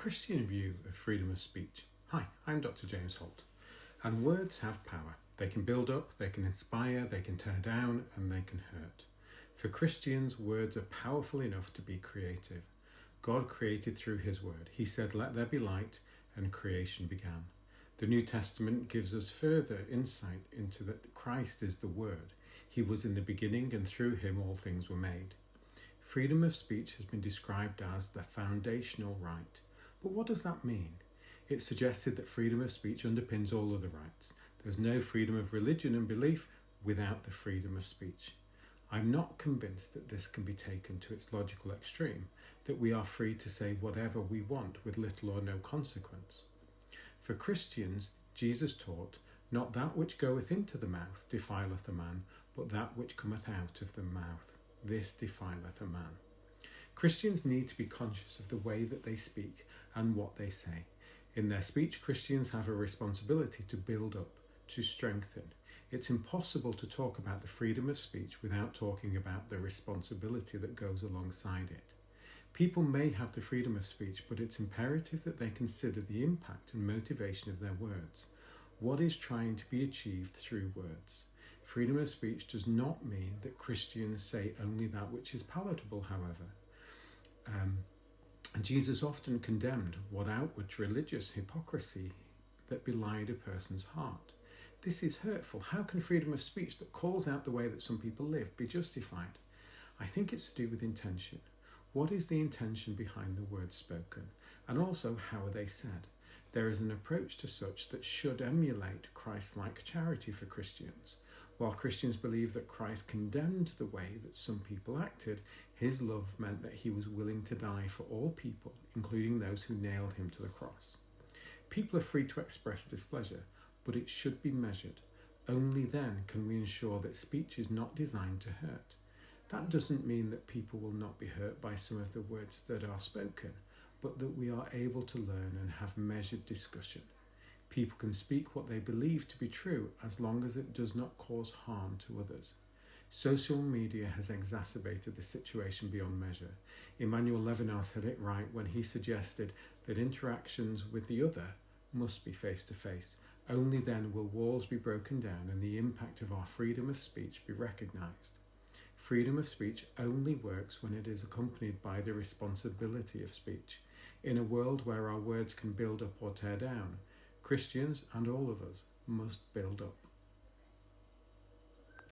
Christian view of freedom of speech. Hi, I'm Dr. James Holt, and words have power. They can build up, they can inspire, they can tear down, and they can hurt. For Christians, words are powerful enough to be creative. God created through his word. He said, "Let there be light," and creation began. The New Testament gives us further insight into that Christ is the Word. He was in the beginning, and through him all things were made. Freedom of speech has been described as the foundational right. But what does that mean? It's suggested that freedom of speech underpins all other rights. There's no freedom of religion and belief without the freedom of speech. I'm not convinced that this can be taken to its logical extreme, that we are free to say whatever we want with little or no consequence. For Christians, Jesus taught, "Not that which goeth into the mouth defileth a man, but that which cometh out of the mouth, this defileth a man." Christians need to be conscious of the way that they speak and what they say. In their speech, Christians have a responsibility to build up, to strengthen. It's impossible to talk about the freedom of speech without talking about the responsibility that goes alongside it. People may have the freedom of speech, but it's imperative that they consider the impact and motivation of their words. What is trying to be achieved through words? Freedom of speech does not mean that Christians say only that which is palatable, however. Jesus often condemned what outward religious hypocrisy that belied a person's heart. This is hurtful. How can freedom of speech that calls out the way that some people live be justified? I think it's to do with intention. What is the intention behind the words spoken? And also, how are they said? There is an approach to such that should emulate Christ-like charity for Christians. While Christians believe that Christ condemned the way that some people acted, his love meant that he was willing to die for all people, including those who nailed him to the cross. People are free to express displeasure, but it should be measured. Only then can we ensure that speech is not designed to hurt. That doesn't mean that people will not be hurt by some of the words that are spoken, but that we are able to learn and have measured discussion. People can speak what they believe to be true as long as it does not cause harm to others. Social media has exacerbated the situation beyond measure. Emmanuel Levinas had it right when he suggested that interactions with the other must be face-to-face. Only then will walls be broken down and the impact of our freedom of speech be recognised. Freedom of speech only works when it is accompanied by the responsibility of speech. In a world where our words can build up or tear down, Christians and all of us must build up.